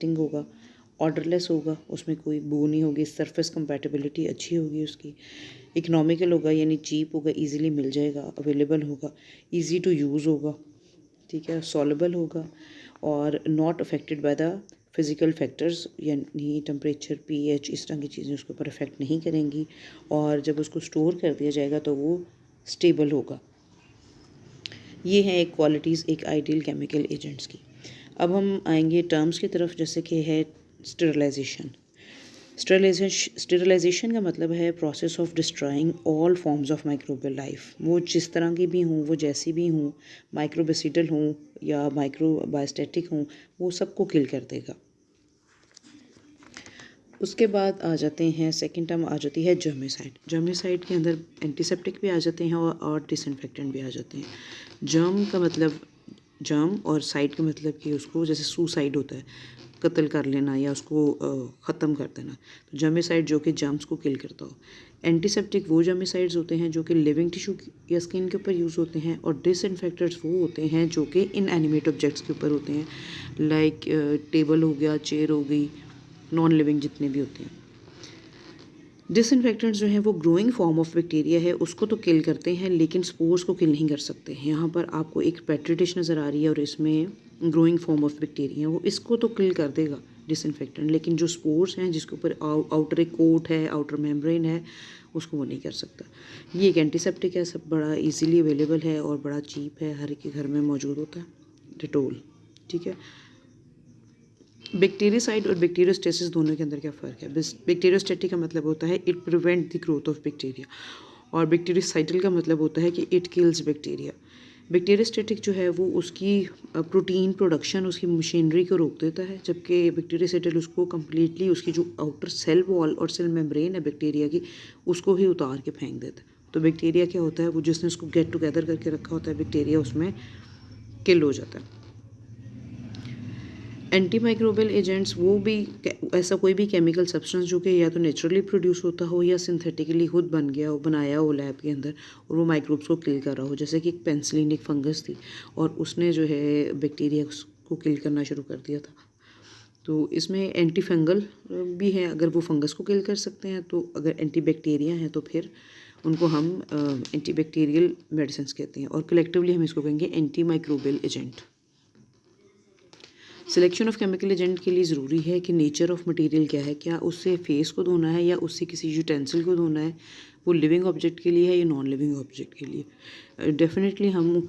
टिंग होगा, ऑर्डरलेस होगा, उसमें कोई बो नहीं होगी, सरफेस कंपैटिबिलिटी अच्छी होगी उसकी, इकोनॉमिकल होगा यानी चीप होगा, इजीली मिल जाएगा, अवेलेबल होगा, इजी टू यूज़ होगा, ठीक है, सॉलेबल होगा और not affected by the physical factors यानी टेम्परेचर, पीएच, इस तरह की चीज़ें उसके ऊपर अफेक्ट नहीं करेंगी और जब उसको स्टोर कर दिया जाएगा तो वो स्टेबल होगा। ये हैं एक क्वालिटीज़ एक आइडियल केमिकल एजेंट्स की। अब हम आएंगे टर्म्स की तरफ, जैसे कि है स्टरलाइजेशन। स्टरलाइजेशन का मतलब है process of destroying all forms of microbial life. वो जिस तरह की भी हों, वो जैसी भी हों, माइक्रोबेसिडल हों या माइक्रोबायोस्टैटिक हों, वो सबको किल कर देगा। उसके बाद आ जाते हैं सेकंड टर्म आ जाती है जर्मिसाइड। जर्मिसाइड के अंदर एंटीसेप्टिक भी आ जाते हैं और डिसइंफेक्टेंट भी आ जाते हैं। जर्म का मतलब जर्म और साइड का मतलब कि उसको जैसे सुसाइड होता है, कत्ल कर लेना या उसको ख़त्म कर देना, तो जर्मिसाइड जो कि जर्म्स को किल करता हो। एंटीसेप्टिक वो जर्मिसाइड्स होते हैं जो कि लिविंग टिश्यू या स्किन के ऊपर यूज़ होते हैं और डिसइंफेक्टेंट्स वो होते हैं जो कि इनएनिमेट ऑब्जेक्ट्स के ऊपर होते हैं, लाइक टेबल हो गया, चेयर हो गई, नॉन लिविंग जितने भी होते हैं। डिसइंफेक्टेंट्स जो हैं वो ग्रोइंग फॉर्म ऑफ बैक्टीरिया है, उसको तो किल करते हैं लेकिन स्पोर्स को किल नहीं कर सकते। यहाँ पर आपको एक पेट्री डिश नज़र आ रही है और इसमें ग्रोइंग फॉर्म ऑफ बैक्टीरिया है, वो इसको तो किल कर देगा डिसइंफेक्टेंट, लेकिन जो स्पोर्स हैं जिसके ऊपर आउटर एक कोट है, आउटर मेम्ब्रेन है, उसको वो नहीं कर सकता। ये एक एंटीसेप्टिक है, सब बड़ा इजीली अवेलेबल है और बड़ा चीप है, हर एक के घर में मौजूद होता है, डेटोल, ठीक है। बैक्टीरियासाइड और बैक्टीरियोस्टेसिस दोनों के अंदर क्या फ़र्क है? बैक्टीरियोस्टैटिक का मतलब होता है it prevent the growth of bacteria और बैक्टीरियोसाइटल का मतलब होता है कि इट किल्स बैक्टीरिया। बैक्टीरियोस्टैटिक जो है वो उसकी प्रोटीन प्रोडक्शन, उसकी मशीनरी को रोक देता है, जबकि बैक्टीरियोसाइटल उसको कम्प्लीटली उसकी जो आउटर सेल वॉल और सेल मेम्ब्रेन है बैक्टीरिया की, उसको ही उतार के फेंक देता है। तो बैक्टीरिया क्या होता है, वो जिसने उसको गेट टुगेदर करके रखा होता है बैक्टीरिया, उसमें किल हो जाता है। एंटी माइक्रोबियल एजेंट्स वो भी ऐसा कोई भी केमिकल सब्सटेंस जो कि या तो नेचुरली प्रोड्यूस होता हो या सिंथेटिकली खुद बन गया हो, बनाया हो लैब के अंदर और वो माइक्रोब्स को किल कर रहा हो, जैसे कि एक पेंसिलिन एक फंगस थी और उसने जो है बैक्टीरिया को किल करना शुरू कर दिया था। तो इसमें एंटी फंगल भी है, अगर वो फंगस को किल कर सकते हैं तो अगर एंटी बैक्टीरिया हैं तो फिर उनको हम एंटी बैक्टीरियल मेडिसिन कहते हैं और कलेक्टिवली हम इसको कहेंगे anti microbial agent. Selection of chemical agent के लिए ज़रूरी है कि नेचर ऑफ मटेरियल क्या है, क्या उससे फेस को धोना है या उससे किसी यूटेंसिल को धोना है, वो लिविंग ऑब्जेक्ट के लिए है या नॉन लिविंग ऑब्जेक्ट के लिए। डेफिनेटली हम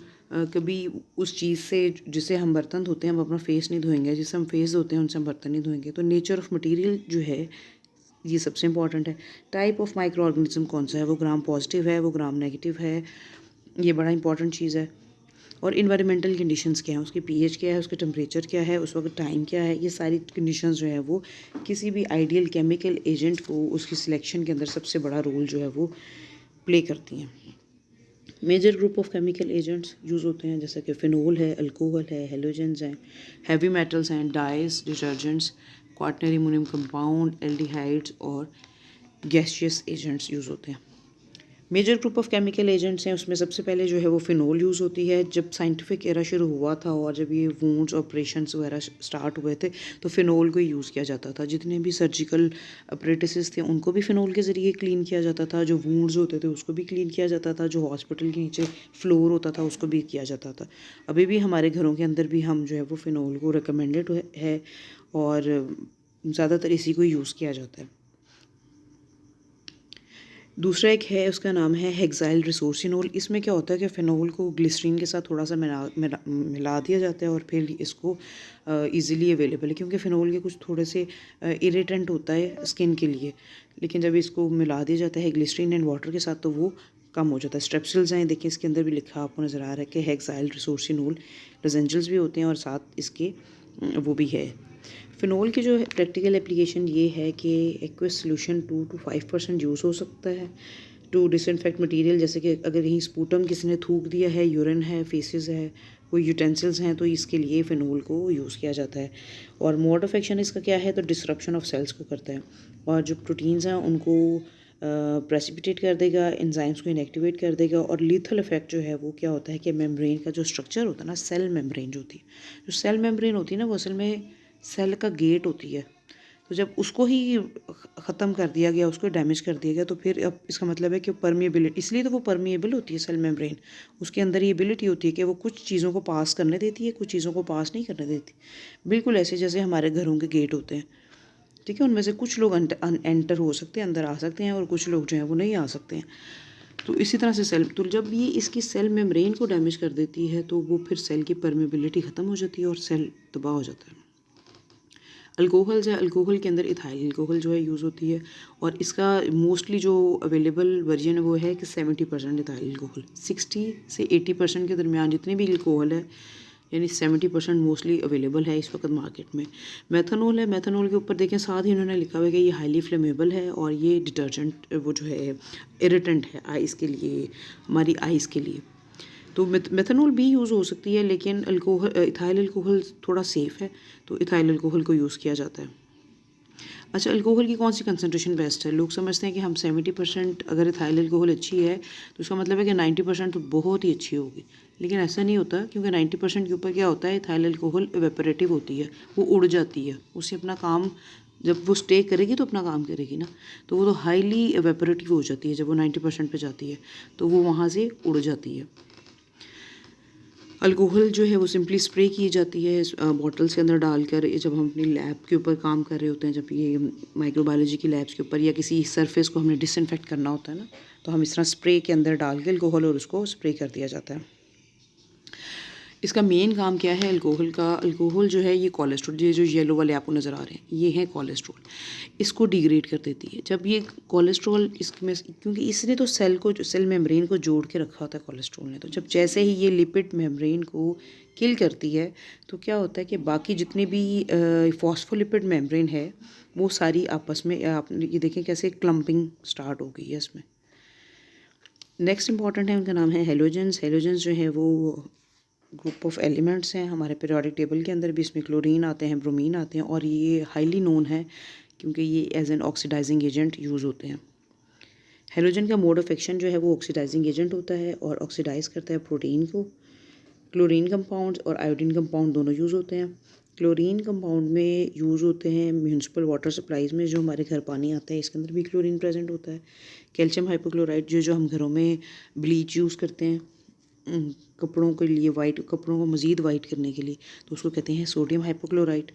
कभी उस चीज़ से जिससे हम बर्तन धोते हैं हम अपना फेस नहीं धोएंगे, जिससे हम फेस धोते हैं उनसे हम बर्तन नहीं धोएंगे। तो नेचर ऑफ मटेरियल जो है ये सबसे इंपॉर्टेंट है। टाइप ऑफ माइक्रो ऑर्गेनिज्म कौन सा है, वो ग्राम पॉजिटिव है, वो ग्राम नेगेटिव है, ये बड़ा इंपॉर्टेंट चीज़ है। और इन्वायरमेंटल कंडीशंस क्या है, उसकी पीएच क्या है, उसका टेम्परेचर क्या है, उस वक्त टाइम क्या है, ये सारी कंडीशंस जो है वो किसी भी आइडियल केमिकल एजेंट को उसकी सिलेक्शन के अंदर सबसे बड़ा रोल जो है वो प्ले करती हैं। Major group of chemical agents use होते हैं जैसे कि फिनोल है, अल्कोहल है, हेलोजेंस हैं, हैवी मेटल्स हैं, dyes, detergents, quaternary ammonium compound, aldehydes और गैसियस एजेंट्स यूज़ होते हैं। Major group of chemical agents हैं, उसमें सबसे पहले जो है वो फिनोल यूज़ होती है। जब साइंटिफिक एरा शुरू हुआ था और जब ये वूंड्स ऑपरेशंस वगैरह स्टार्ट हुए थे तो फिनोल को यूज़ किया जाता था। जितने भी सर्जिकल अप्रेटिसेस थे उनको भी फिनोल के ज़रिए क्लीन किया जाता था, जो वूंड्स होते थे उसको भी क्लीन किया जाता था, जो हॉस्पिटल के नीचे फ्लोर होता था उसको भी किया जाता था। अभी भी हमारे घरों के अंदर भी हम जो है वो फिनोल को रिकमेंडेड है और ज़्यादातर इसी को यूज़ किया जाता है। दूसरा एक है, उसका नाम है हेक्साइल रिसोर्सिनोल। इसमें क्या होता है कि फ़िनोल को ग्लिसरीन के साथ थोड़ा सा मिला दिया जाता है और फिर इसको इजीली अवेलेबल है, क्योंकि फ़िनोल के कुछ थोड़े से इरिटेंट होता है स्किन के लिए, लेकिन जब इसको मिला दिया जाता है ग्लिसरीन एंड वाटर के साथ तो वो कम हो जाता है। स्ट्रेप्सिल्स हैं, देखिए इसके अंदर भी लिखा आपको नज़र आ रहा है कि हेक्साइल रिसोर्सिनोल। लोजेंजल्स भी होते हैं और साथ इसके वो भी है। फिनोल की जो प्रैक्टिकल एप्लीकेशन ये है कि एक्वस सोल्यूशन 2 to 5% यूज़ हो सकता है टू डिसइंफेक्ट मटेरियल, जैसे कि अगर कहीं स्पूटम किसी ने थूक दिया है, यूरिन है, फेसेस है, कोई यूटेंसिल्स हैं, तो इसके लिए फ़िनोल को यूज़ किया जाता है। और मोड ऑफ एक्शन इसका क्या है, तो डिसरप्शन ऑफ सेल्स को करता है और जो प्रोटीन्स हैं उनको प्रेसिपिटेट कर देगा, एंजाइम्स को इनएक्टिवेट कर देगा। और लीथल इफेक्ट जो है वो क्या होता है कि मेम्ब्रेन का जो स्ट्रक्चर होता है ना, सेल मेम्ब्रेन जो होती है, जो सेल मेम्ब्रेन होती है ना, वो असल में सेल का गेट होती है। तो जब उसको ही ख़त्म कर दिया गया, उसको डैमेज कर दिया गया, तो फिर अब इसका मतलब है कि परमिएबिलिटी, इसलिए तो वो परमिएबल होती है सेल मेम्ब्रेन। उसके अंदर ये एबिलिटी होती है कि वो कुछ चीज़ों को पास करने देती है, कुछ चीज़ों को पास नहीं करने देती। बिल्कुल ऐसे जैसे हमारे घरों के गेट होते हैं, ठीक है। उनमें से कुछ लोग एंटर हो सकते हैं, अंदर आ सकते हैं, और कुछ लोग जो हैं वो नहीं आ सकते हैं। तो इसी तरह से सेल, तो जब ये इसकी सेल मेम्ब्रेन को डैमेज कर देती है तो वो फिर सेल की परमेबिलिटी ख़त्म हो जाती है और सेल तबाह हो जाता है। अल्कोहल्स है, अल्कोहल के अंदर इथाइल अल्कोहल जो है यूज़ होती है, और इसका मोस्टली जो अवेलेबल वर्जन है वो है कि 70% इथाइल अल्कोहल, 60 से 80% के दरमियान जितने भी अल्कोहल है, यानी 70% मोस्टली अवेलेबल है इस वक्त मार्केट में। मेथनॉल है, मेथनॉल के ऊपर देखें साथ ही उन्होंने लिखा हुआ है कि ये हाईली फ्लेमेबल है और ये डिटर्जेंट वो जो है इरिटेंट है आइज़ के लिए, हमारी आइज़ के लिए। तो मेथनॉल भी यूज़ हो सकती है, लेकिन इथाइल अल्कोहल थोड़ा सेफ़ है, तो इथाइल अल्कोहल को यूज़ किया जाता है। अच्छा, अल्कोहल की कौन सी कंसंट्रेशन बेस्ट है? लोग समझते हैं कि हम 70% अगर इथाइल अल्कोहल अच्छी है तो उसका मतलब है कि 90% तो बहुत ही अच्छी होगी, लेकिन ऐसा नहीं होता, क्योंकि 90% के ऊपर क्या होता है, इथाइल अल्कोहल इवेपोरेटिव होती है, वो उड़ जाती है, उसे अपना काम, जब वो स्टे करेगी तो अपना काम करेगी ना, तो वो तो हाईली इवेपोरेटिव हो जाती है। जब वो 90% पे जाती है तो वो वहाँ से उड़ जाती है। अल्कोहल जो है वो सिंपली स्प्रे की जाती है बॉटल्स के अंदर डालकर, जब हम अपनी लैब के ऊपर काम कर रहे होते हैं, जब ये माइक्रोबायोलॉजी की लैब्स के ऊपर या किसी सरफेस को हमने डिसइंफेक्ट करना होता है ना, तो हम इस तरह स्प्रे के अंदर डाल के अल्कोहल और उसको स्प्रे कर दिया जाता है। इसका मेन काम क्या है अल्कोहल का? अल्कोहल जो है ये कोलेस्ट्रॉल, ये जो येलो वाले आपको नज़र आ रहे हैं ये हैं कोलेस्ट्रॉल, इसको डिग्रेड कर देती है। जब ये कोलेस्ट्रॉल इसमें, क्योंकि इसने तो सेल मेम्ब्रेन को जोड़ के रखा होता है कोलेस्ट्रॉल ने, तो जब जैसे ही ये लिपिड मेम्ब्रेन को किल करती है तो क्या होता है कि बाकी जितने भी फॉस्फोलिपिड मेम्ब्रेन है वो सारी आपस में, आप ये देखें कैसे क्लम्पिंग स्टार्ट हो गई है इसमें। नेक्स्ट इंपॉर्टेंट है, उनका नाम है हेलोजेंस। हेलोजेंस जो है वो ग्रुप ऑफ एलिमेंट्स हैं हमारे पीरियोडिक टेबल के अंदर भी, इसमें क्लोरीन आते हैं, ब्रोमीन आते हैं, और ये हाईली नोन है क्योंकि ये as an oxidising agent use होते हैं। हेलोजन का मोड ऑफ एक्शन जो है वो ऑक्सीडाइजिंग एजेंट होता है और ऑक्सीडाइज करता है प्रोटीन को। क्लोरीन कंपाउंड्स और आयोडीन कंपाउंड दोनों यूज़ होते हैं। क्लोरीन कंपाउंड में यूज़ होते हैं म्यूनिसिपल वाटर सप्लाईज़ में, जो हमारे घर पानी आता है इसके अंदर भी क्लोरीन प्रेजेंट होता है। कैल्शियम हाइपोक्लोराइड जो हम घरों में ब्लीच यूज़ करते हैं कपड़ों के लिए, वाइट कपड़ों को मज़ीद वाइट करने के लिए, तो उसको कहते हैं सोडियम हाइपोक्लोराइड,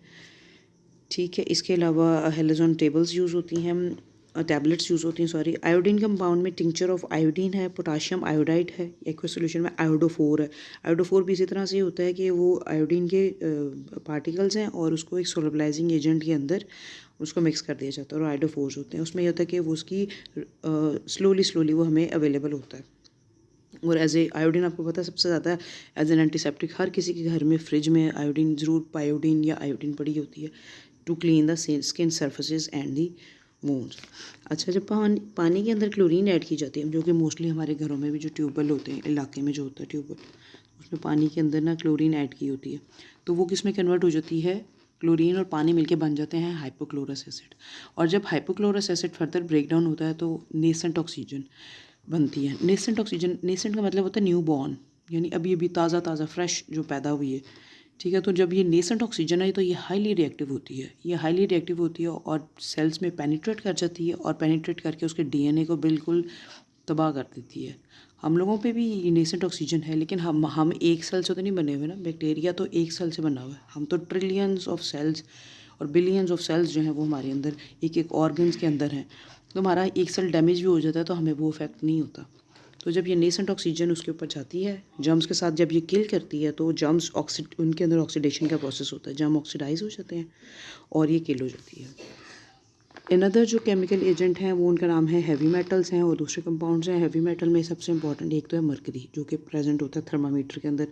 ठीक है। इसके अलावा हेलोजन टेबल्स यूज़ होती हैं, टैबलेट्स यूज़ होती हैं, सॉरी। आयोडीन कंपाउंड में टिंचर ऑफ आयोडीन है, पोटाशियम आयोडाइड है, एक्वस सोल्यूशन में आयोडोफोर है। आयोडोफोर भी इसी तरह से होता है कि वो आयोडीन के पार्टिकल्स हैं और उसको एक सोलबलाइजिंग एजेंट के अंदर उसको मिक्स कर दिया जाता है, और आयोडोफोर्स होते हैं। उसमें यह होता है कि वो उसकी स्लोली वो हमें अवेलेबल होता है। और एज ए आयोडीन आपको पता है सबसे ज़्यादा एज एन एंटीसेप्टिक, हर किसी के घर में फ्रिज में आयोडीन ज़रूर, पायोडीन या आयोडीन पड़ी होती है to clean the skin surfaces and the wounds. अच्छा, जब पानी के अंदर क्लोरीन ऐड की जाती है, जो कि मोस्टली हमारे घरों में भी जो ट्यूबवेल होते हैं, इलाके में जो होता है ट्यूबवेल, उसमें पानी के अंदर ना क्लोरीन ऐड की होती है, तो वो किस में कन्वर्ट हो जाती है? क्लोरीन और पानी मिलके बन जाते हैं हाइपोक्लोरस एसिड, और जब hypochlorous acid further break down होता है तो नेसेंट ऑक्सीजन बनती है। नेसेंट ऑक्सीजन, नेसेंट का मतलब होता है न्यू बॉर्न, यानी अभी अभी ताज़ा फ्रेश जो पैदा हुई है, ठीक है। तो जब ये नेसेंट ऑक्सीजन है तो ये हाईली रिएक्टिव होती है, ये हाईली रिएक्टिव होती है और सेल्स में पेनिट्रेट कर जाती है, और पेनिट्रेट करके उसके डीएनए को बिल्कुल तबाह कर देती है। हम लोगों पे भी ये नेसेंट ऑक्सीजन है, लेकिन हम एक सेल से तो नहीं बने हुए ना, बैक्टीरिया तो एक सेल से बना हुआ है, हम तो ट्रिलियंस ऑफ सेल्स और बिलियंस ऑफ सेल्स जो हैं वो हमारे अंदर एक एक ऑर्गन्स के अंदर हैं। तो हमारा एक सेल डैमेज भी हो जाता है तो हमें वो इफेक्ट नहीं होता। तो जब ये नेसेंट ऑक्सीजन उसके ऊपर जाती है जर्म्स के साथ, जब ये किल करती है तो जर्म्स उनके अंदर ऑक्सीडेशन का प्रोसेस होता है, जर्म ऑक्सीडाइज हो जाते हैं और ये किल हो जाती है। अनदर जो केमिकल एजेंट हैं वो उनका नाम है हैवी मेटल्स हैं, और दूसरे कंपाउंड्स हैं। हैवी मेटल में सबसे इंपॉर्टेंट एक तो है मरकरी, जो कि प्रेजेंट होता है थर्मामीटर के अंदर।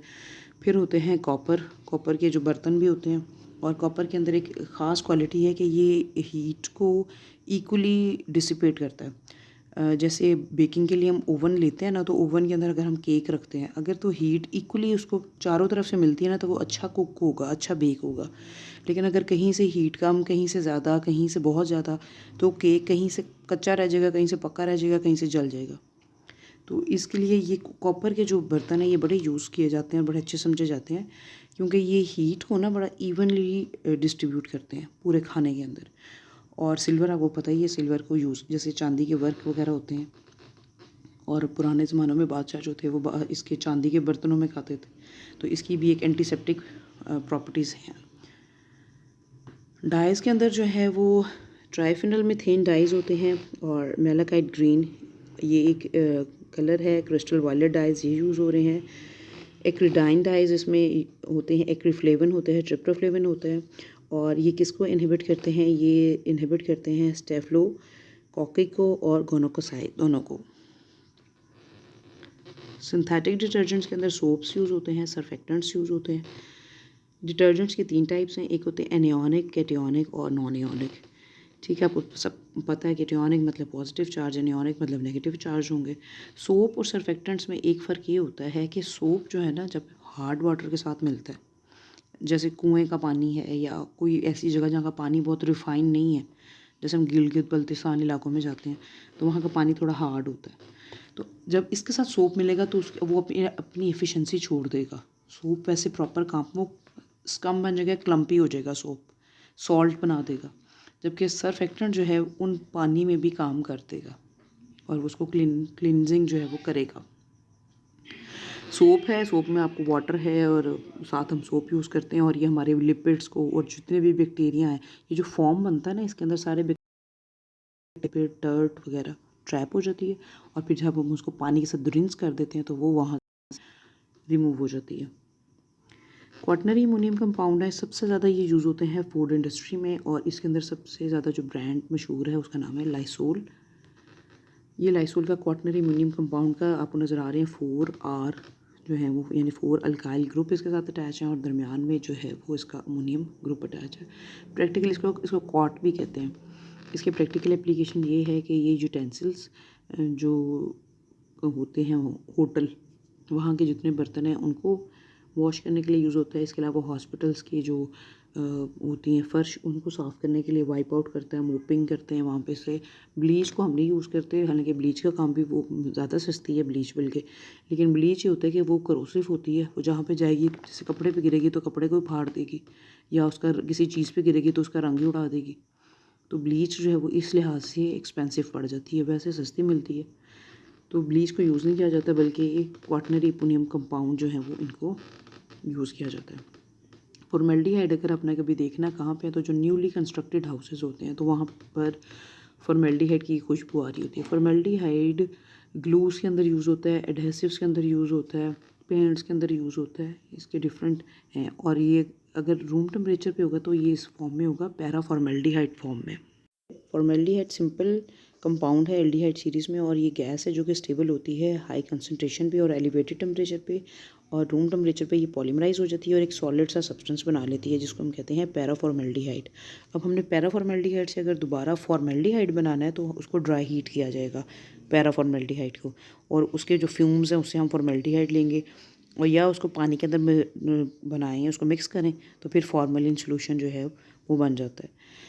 फिर होते हैं कॉपर के जो बर्तन भी होते हैं, और कॉपर के अंदर एक ख़ास क्वालिटी है कि ये हीट को इक्वली डिसिपेट करता है। जैसे बेकिंग के लिए हम ओवन लेते हैं ना, तो ओवन के अंदर अगर हम केक रखते हैं, अगर तो हीट इक्वली उसको चारों तरफ से मिलती है ना, तो वो अच्छा कुक होगा, अच्छा बेक होगा। लेकिन अगर कहीं से हीट कम, कहीं से ज़्यादा, कहीं से बहुत ज़्यादा, तो केक कहीं से कच्चा रह जाएगा, कहीं से पक्का रह जाएगा, कहीं से जल जाएगा। तो इसके लिए ये कॉपर के जो बर्तन हैं ये बड़े यूज़ किए जाते हैं, बड़े अच्छे समझे जाते हैं, क्योंकि ये हीट को ना बड़ा इवनली डिस्ट्रीब्यूट करते हैं पूरे खाने के अंदर। और सिल्वर आपको पता ही है, सिल्वर को यूज़ जैसे चांदी के वर्क वगैरह होते हैं, और पुराने ज़मानों में बादशाह जो थे वो इसके चांदी के बर्तनों में खाते थे, तो इसकी भी एक एंटीसेप्टिक प्रॉपर्टीज़ हैं। डाइज़ के अंदर जो है वो ट्राइफिनल मीथेन डाइज़ होते हैं और मेलाकाइट ग्रीन, ये एक कलर है। क्रिस्टल वायलेट डाइज़ ये यूज़ हो रहे हैं। एक्रिडाइन डाइज़ इसमें होते हैं, एक्रीफ्लेवन होते हैं, ट्रिप्टोफ्लेवन होता है। और ये किसको इनहिबिट करते हैं? ये इनहिबिट करते हैं स्टेफिलोकोकस को और गोनोकोसाइट दोनों को। सिंथेटिक डिटर्जेंट्स के अंदर सोप्स यूज़ होते हैं, सर्फेक्टेंट्स यूज़ होते हैं। डिटर्जेंट्स के 3 टाइप्स हैं, एक होते हैं एनियोनिक, कैटियोनिक और नॉन एनियोनिक। ठीक है, आपको सब पता है कैटियोनिक मतलब पॉजिटिव चार्ज, एनियोनिक मतलब नेगेटिव चार्ज होंगे। सोप और सर्फेक्टेंट्स में एक फ़र्क ये होता है कि सोप जो है ना, जब हार्ड वाटर के साथ मिलता है, जैसे कुएं का पानी है या कोई ऐसी जगह जहाँ का पानी बहुत रिफाइन नहीं है, जैसे हम गिलगित बल्तिस्तान इलाकों में जाते हैं तो वहाँ का पानी थोड़ा हार्ड होता है, तो जब इसके साथ सोप मिलेगा तो वो अपनी एफिशिएंसी छोड़ देगा। सोप वैसे प्रॉपर काम, वो स्कम बन जाएगा, क्लम्पी हो जाएगा सोप, सॉल्ट बना देगा, जबकि सर्फेक्टेंट जो है उन पानी में भी काम कर देगा और उसको क्लिनजिंग जो है वो करेगा। सोप है, सोप में आपको वाटर है और साथ हम सोप यूज़ करते हैं, और ये हमारे लिपिड्स को और जितने भी बैक्टीरिया हैं, ये जो फॉर्म बनता है ना इसके अंदर सारे बैक्टीरिया टर्ट वगैरह ट्रैप हो जाती है, और फिर जब हम उसको पानी के साथ रिंस कर देते हैं तो वो वहाँ रिमूव हो जाती है। क्वाटनरी अमोनियम कंपाउंड है, सबसे ज़्यादा ये यूज़ होते हैं फूड इंडस्ट्री में, और इसके अंदर सबसे ज़्यादा जो ब्रांड मशहूर है उसका नाम है लाइसोल। ये लाइसोल का क्वाटनरी अमोनियम कंपाउंड का आपको नज़र आ रहे हैं 4R जो है वो, यानी 4 अल्काइल ग्रुप इसके साथ अटैच हैं, और दरमियान में जो है वो इसका अमोनियम ग्रुप अटैच है। प्रैक्टिकली इसको क्वाट भी कहते हैं। इसके प्रैक्टिकल एप्लीकेशन ये है कि ये यूटेंसिल्स जो होते हैं होटल, वहाँ के जितने बर्तन हैं उनको वॉश करने के लिए यूज़ होता है। इसके अलावा हॉस्पिटल्स की जो होती हैं फ़र्श, उनको साफ़ करने के लिए वाइप आउट करता है, मोपिंग करते हैं वहाँ पे से। ब्लीच को हम नहीं यूज़ करते, हालांकि ब्लीच का काम भी वो ज़्यादा सस्ती है ब्लीच बल्कि, लेकिन ब्लीच ये होता है कि वो करोसिव होती है, वो जहाँ पे जाएगी, जैसे कपड़े पे गिरेगी तो कपड़े को फाड़ देगी, या उसका किसी चीज़ पे गिरेगी तो उसका रंग ही उड़ा देगी। तो ब्लीच जो है वो इस लिहाज से एक्सपेंसिव पड़ जाती है, वैसे सस्ती मिलती है तो ब्लीच को यूज़ नहीं किया जाता, बल्कि एक क्वाटनरी अमोनियम कंपाउंड जो है वो इनको यूज़ किया जाता है। फॉर्मेल्डिहाइड अगर आपने कभी देखना कहाँ पे है, तो जो न्यूली कंस्ट्रक्टेड हाउसेस होते हैं तो वहाँ पर फॉर्मेल्डिहाइड की खुशबू आ रही होती है। फॉर्मेल्डिहाइड ग्लूस के अंदर यूज़ होता है, एडहेसिव्स के अंदर यूज़ होता है, पेंट्स के अंदर यूज़ होता है, इसके डिफरेंट हैं। और ये अगर रूम टेम्परेचर पे होगा तो ये इस फॉर्म में होगा, पैरा फॉर्मेल्डिहाइड फॉर्म में। फॉर्मेल्डिहाइड सिंपल कंपाउंड है एल्डिहाइड सीरीज़ में, और ये गैस है जो कि स्टेबल होती है हाई कंसनट्रेशन पे और एलिवेटेड टेम्परेचर पे, और रूम टेम्परेचर पे ये पॉलीमराइज हो जाती है और एक सॉलिड सा सब्सटेंस बना लेती है, जिसको हम कहते हैं पैराफॉर्मेल्डिहाइड। अब हमने पैराफॉर्मेल्डिहाइड से अगर दोबारा फॉर्मेल्डिहाइड बनाना है तो उसको ड्राई हीट किया जाएगा पैराफॉर्मेल्डिहाइड को, और उसके जो फ्यूम्स हैं उससे हम फॉर्मेल्डिहाइड लेंगे, और या उसको पानी के अंदर बनाएं, उसको मिक्स करें तो फिर फॉर्मेलिन सोल्यूशन जो है वो बन जाता है।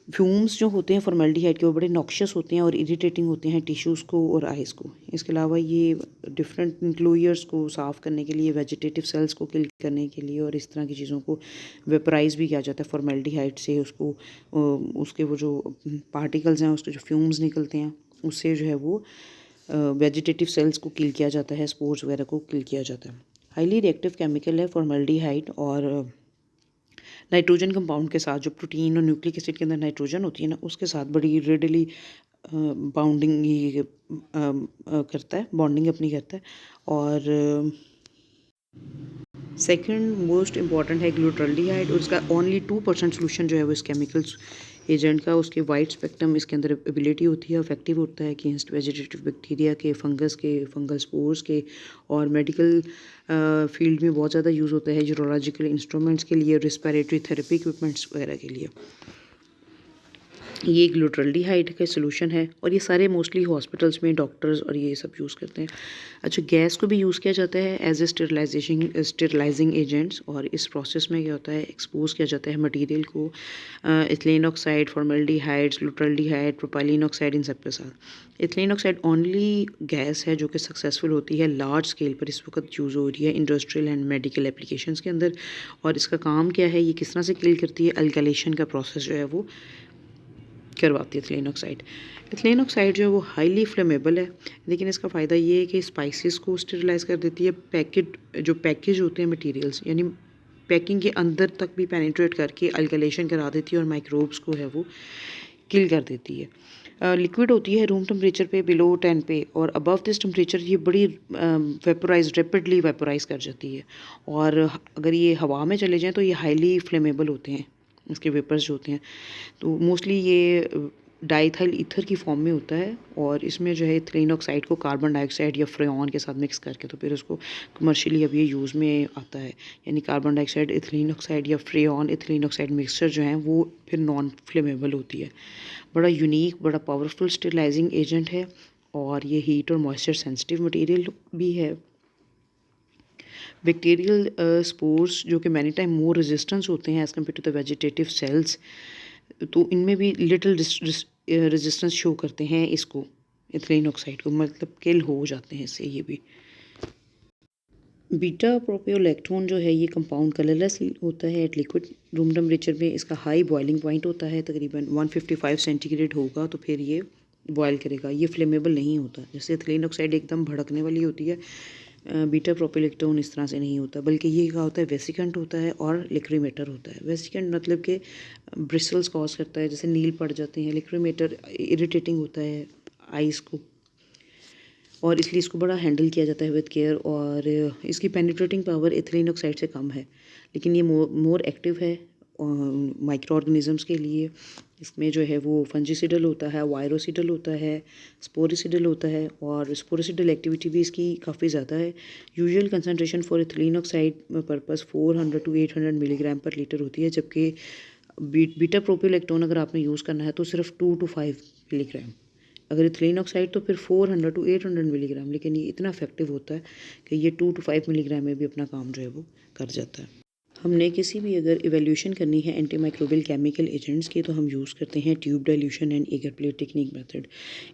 फ्यूम्स जो होते हैं फॉर्मेल्डिहाइड के वो बड़े नॉक्शियस होते हैं और इरिटेटिंग होते हैं टिश्यूज़ को और आइज़ को। इसके अलावा ये डिफरेंट इंक्लोयर्स को साफ़ करने के लिए, वेजिटेटिव सेल्स को किल करने के लिए और इस तरह की चीज़ों को वेपराइज भी किया जाता है फॉर्मेल्डिहाइड से। उसको उसके वो जो पार्टिकल्स हैं, उसके जो फ्यूम्स निकलते हैं उससे जो है वो वेजिटेटिव सेल्स को किल किया जाता है, स्पोर्स वगैरह को किल किया जाता है। हाईली रिएक्टिव केमिकल है फॉर्मेल्डिहाइड, और नाइट्रोजन कंपाउंड के साथ, जो प्रोटीन और न्यूक्लिक एसिड के अंदर नाइट्रोजन होती है ना, उसके साथ बड़ी रेडली बाउंडिंग ये करता है, बॉन्डिंग अपनी करता है। और सेकंड मोस्ट इम्पॉर्टेंट है ग्लूटाल्डिहाइड, और उसका ओनली 2% सोल्यूशन जो है वो इस केमिकल्स एजेंट का, उसके वाइड स्पेक्ट्रम इसके अंदर एबिलिटी होती है, इफेक्टिव होता है अगेंस्ट वेजिटेटिव बैक्टीरिया के, फंगस के, फंगल स्पोर्स के, और मेडिकल फील्ड में बहुत ज़्यादा यूज़ होता है, यूरोलॉजिकल इंस्ट्रूमेंट्स के लिए, रिस्पिरेटरी थेरेपी इक्विपमेंट्स वगैरह के लिए। ये एक ग्लूटाल्डिहाइड का सोल्यूशन है और ये सारे मोस्टली हॉस्पिटल्स में डॉक्टर्स और ये सब यूज़ करते हैं। अच्छा, गैस को भी यूज़ किया जाता है एज ए स्टेरिलाइजिंग एजेंट्स, और इस प्रोसेस में क्या होता है, एक्सपोज किया जाता है मटेरियल को ethylene oxide, formaldehydes, glutaraldehyde, propylene oxide, इन सब के साथ। इथिलीन ऑक्साइड ओनली गैस है जो कि सक्सेसफुल होती है लार्ज स्केल पर, इस वक्त यूज़ हो रही है इंडस्ट्रियल एंड मेडिकल एप्लीकेशंस के अंदर। और इसका काम क्या है, ये किस तरह से किल करती है, अल्काइलेशन का प्रोसेस जो है वो करवाती है इथिलीन ऑक्साइड। इथिलीन ऑक्साइड जो है वो हाईली फ्लेमेबल है, लेकिन इसका फ़ायदा ये है कि स्पाइसेस को स्टेरिलाइज कर देती है। पैकेज होते हैं मटेरियल्स, यानी पैकिंग के अंदर तक भी पेनिट्रेट करके अल्काइलेशन करा देती है और माइक्रोब्स को है वो किल कर देती है। लिक्विड होती है रूम टेम्परेचर पे बिलो 10 पे, और अबव दिस टेम्परेचर ये बड़ी रैपिडली वेपोराइज कर जाती है। और अगर ये हवा में चले जाएँ तो ये हाईली फ्लेमेबल होते हैं, इसके वेपर्स जो होते हैं। तो मोस्टली ये डाइथाइल ईथर की फॉर्म में होता है, और इसमें जो है इथिलीन ऑक्साइड को कार्बन डाइऑक्साइड या फ्रेऑन के साथ मिक्स करके तो फिर उसको कमर्शियली अब ये यूज़ में आता है। यानी कार्बन डाइऑक्साइड इथिलीन ऑक्साइड या फ्रेऑन इथिलीन ऑक्साइड मिक्सचर जो है वो फिर नॉन फ्लेमेबल होती है। बड़ा यूनिक, बड़ा पावरफुल स्टेरिलाइजिंग एजेंट है, और ये हीट और मॉइस्चर सेंसिटिव मटेरियल भी है। बैक्टीरियल स्पोर्स जो कि मैनी टाइम मोर रेजिस्टेंस होते हैं as compare to the vegetative cells, तो इनमें भी लिटिल रेजिस्टेंस शो करते हैं इसको, इथिलीन ऑक्साइड को, मतलब किल हो जाते हैं इससे ये भी। बीटा प्रोपियोलैक्टोन जो है ये कंपाउंड कलरलेस होता है एट लिक्विड रूम टेम्परेचर में। इसका हाई बॉइलिंग पॉइंट होता है, तकरीबन 155 सेंटीग्रेड होगा तो फिर ये बॉयल करेगा। ये फ्लेमेबल नहीं होता, जैसे इथिलीन ऑक्साइड एकदम भड़कने वाली होती है, बीटा प्रोपियोलैक्टोन इस तरह से नहीं होता, बल्कि ये क्या होता है, वेसिकेंट होता है और लिक्रीमेटर होता है। वेसिकेंट मतलब कि ब्रिसल्स कॉज करता है, जैसे नील पड़ जाते हैं। लिक्रीमेटर इरिटेटिंग होता है आइज़ को, और इसलिए इसको बड़ा हैंडल किया जाता है विद केयर। और इसकी पेनिट्रेटिंग पावर इथिलीन ऑक्साइड से कम है, लेकिन ये मोर एक्टिव है माइक्रो ऑर्गेनिजम्स के लिए। इसमें जो है वो फंजीसिडल होता है, वायरोसिडल होता है, स्पोरिसिडल होता है, और स्पोरिसिडल एक्टिविटी भी इसकी काफ़ी ज़्यादा है। Usual concentration for ethylene oxide purpose 400 to 800 milligram पर लीटर होती है, जबकि बीटा प्रोपियोलैक्टोन अगर आपने यूज़ करना है तो सिर्फ 2 to 5 मिलीग्राम। अगर इथिलीन ऑक्साइड तो फिर 400 to 800 मिलीग्राम, लेकिन ये इतना इफेक्टिव होता है कि ये 2 to 5 मिलीग्राम में भी अपना काम जो है वो कर जाता है। हमने किसी भी अगर इवैल्यूएशन करनी है एंटी माइक्रोबियल केमिकल एजेंट्स की, तो हम यूज़ करते हैं tube dilution and agar plate technique method.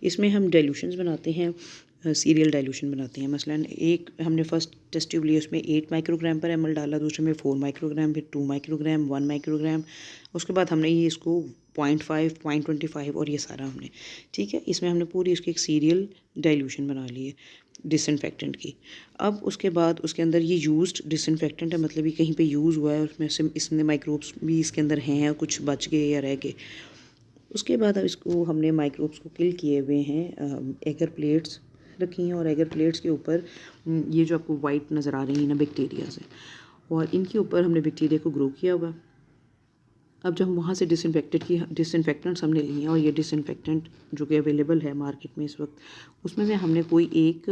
इसमें हम डाइल्यूशंस बनाते हैं, सीरियल डाइल्यूशन बनाते हैं। मसलन एक हमने फर्स्ट टेस्ट ट्यूब ली, उसमें 8 माइक्रोग्राम पर ml डाला, दूसरे में 4 माइक्रोग्राम, फिर 2 माइक्रोग्राम, 1 माइक्रोग्राम। उसके बाद हमने ये इसको 0.5, 0.25 और ये सारा हमने, ठीक है, इसमें हमने पूरी इसकी एक सीरियल डाइल्यूशन बना ली है डिसइंफेक्टेंट की। अब उसके बाद उसके अंदर ये यूज्ड डिसइंफेक्टेंट है, मतलब ये कहीं पे यूज़ हुआ है, उसमें से इसमें माइक्रोब्स भी इसके अंदर हैं, कुछ बच गए या रह गए। उसके बाद अब इसको हमने माइक्रोब्स को किल किए हुए हैं, एगर प्लेट्स रखी हैं, और एगर प्लेट्स के ऊपर ये जो आपको वाइट नज़र आ रही है ना बैक्टीरिया से, और इनके ऊपर हमने बैक्टीरिया को ग्रो किया हुआ। अब जब हम वहाँ से डिसइंफेक्टेंट्स हमने लिए हैं, और ये डिसइंफेक्टेंट जो कि अवेलेबल है मार्केट में इस वक्त, उसमें से हमने कोई एक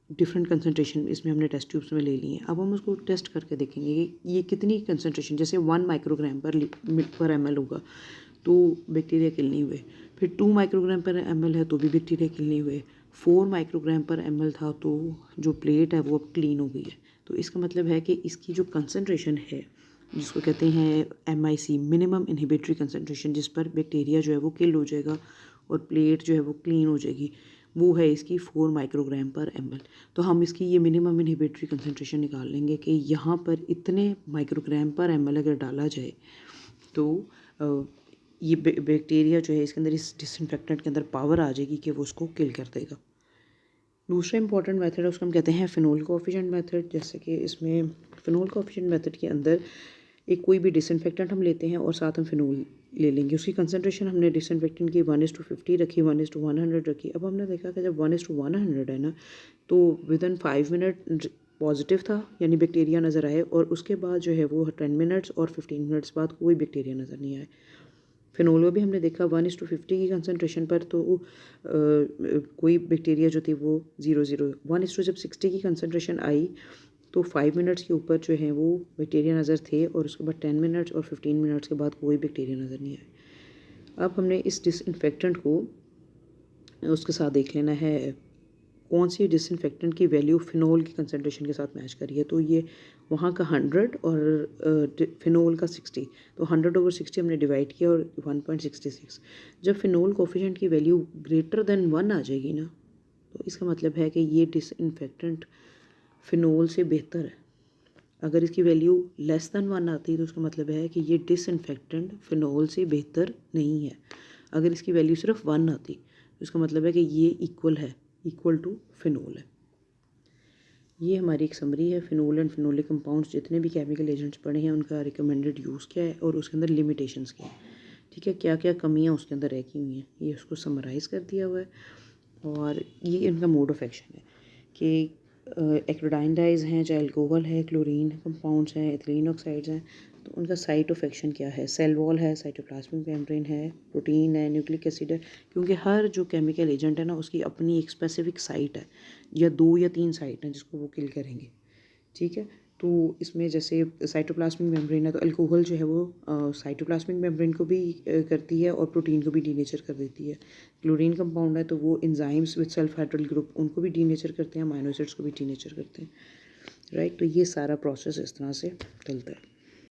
डिफरेंट कंसनट्रेशन इसमें हमने टेस्ट ट्यूब्स में ले लिए हैं। अब हम उसको टेस्ट करके देखेंगे कि ये कितनी कंसनट्रेशन, जैसे 1 माइक्रोग्राम पर ml होगा तो बैक्टीरिया किल नहीं हुए, फिर 2 माइक्रोग्राम पर ml है तो भी बैक्टीरिया किल नहीं हुए, 4 माइक्रोग्राम पर ml था तो जो प्लेट है वो अब क्लीन हो गई है। तो इसका मतलब है कि इसकी जो कंसनट्रेशन है, जिसको कहते हैं MIC, मिनिमम इनहिबिटरी कंसनट्रेशन, जिस पर बैक्टीरिया जो है वो किल हो जाएगा और प्लेट जो है वो क्लीन हो जाएगी, वो है इसकी 4 माइक्रोग्राम पर ml। तो हम इसकी ये मिनिमम इनहिबिटरी कंसनट्रेशन निकाल लेंगे कि यहाँ पर इतने माइक्रोग्राम पर ml अगर डाला जाए तो ये बैक्टीरिया जो है इसके अंदर, इस डिसइंफेक्टेंट के अंदर पावर आ जाएगी कि वो उसको किल कर देगा। दूसरा इंपॉर्टेंट मेथड है, उसको हम कहते हैं फिनोल कोएफिशिएंट मेथड। जैसे कि इसमें फिनोल कोएफिशिएंट मेथड के अंदर एक कोई भी डिसइंफेक्टेंट हम लेते हैं और साथ हम फिनोल ले लेंगे। उसकी कंसनट्रेशन हमने डिसइंफेक्टेंट की 1:50 रखी, 1:100 रखी। अब हमने देखा कि जब 1:100 है ना, तो विदिन 5 मिनट पॉजिटिव था, यानी बैक्टीरिया नज़र आए, और उसके बाद जो है वो 10 मिनट्स और 15 मिनट्स बाद कोई बैक्टीरिया नज़र नहीं आए। फिनोल भी हमने देखा 1:50 की कंसनट्रेशन पर, तो कोई बैक्टीरिया जो थी वो 0 1 जब 60 की कंसनट्रेशन आई तो 5 मिनट्स के ऊपर जो है वो बैक्टीरिया नज़र थे, और उसके बाद 10 मिनट्स और 15 मिनट्स के बाद कोई बैक्टीरिया नज़र नहीं आए। अब हमने इस डिसइंफेक्टेंट को उसके साथ देख लेना है कौन सी डिसइंफेक्टेंट की वैल्यू फिनोल की कंसनट्रेशन के साथ मैच कर रही है। तो ये वहाँ का 100 और फिनोल का 60, तो 100/60 हमने डिवाइड किया और 1.66। जब फिनोल कोफिशिएंट की वैल्यू ग्रेटर देन 1 आ जाएगी ना, तो इसका मतलब है कि ये डिसइंफेक्टेंट फिनोल से बेहतर है। अगर इसकी वैल्यू लेस देन 1 आती है तो उसका मतलब है कि ये डिसइंफेक्टेंट फिनोल से बेहतर नहीं है। अगर इसकी वैल्यू सिर्फ 1 आती तो इसका मतलब है कि ये इक्वल टू फिनोल है। ये हमारी एक समरी है। फिनोल एंड फिनोलिक कंपाउंड्स जितने भी केमिकल एजेंट्स पढ़े हैं उनका रिकमेंडेड यूज़ क्या है और उसके अंदर लिमिटेशंस क्या है, ठीक है, क्या क्या कमियां उसके अंदर रह हुई हैं, ये उसको समराइज़ कर दिया हुआ है। और ये इनका मोड ऑफ एक्शन है कि एक्रोडाइन डाइज हैं, चाहे अल्कोहल है, क्लोरीन कंपाउंड्स हैं, एथिलीन ऑक्साइड्स हैं, तो उनका साइट ऑफ एक्शन क्या है, सेल वॉल है, साइटोप्लाज्मिक मेम्ब्रेन है, प्रोटीन है, न्यूक्लिक एसिड है। क्योंकि हर जो केमिकल एजेंट है ना उसकी अपनी एक स्पेसिफिक साइट है, या 2 या 3 साइट हैं जिसको वो किल करेंगे, ठीक है। तो इसमें जैसे साइटोप्लाज्मिक मेम्ब्रेन है तो अल्कोहल जो है वो साइटोप्लाज्मिक मेम्ब्रेन को भी करती है और प्रोटीन को भी डीनेचर कर देती है। क्लोरीन कंपाउंड है तो वो एंजाइम्स विद सेल्फ हाइड्रोल ग्रुप उनको भी डीनेचर करते हैं, अमीनो एसिड्स को भी डीनेचर करते हैं, राइट। तो ये सारा प्रोसेस इस तरह से चलता है।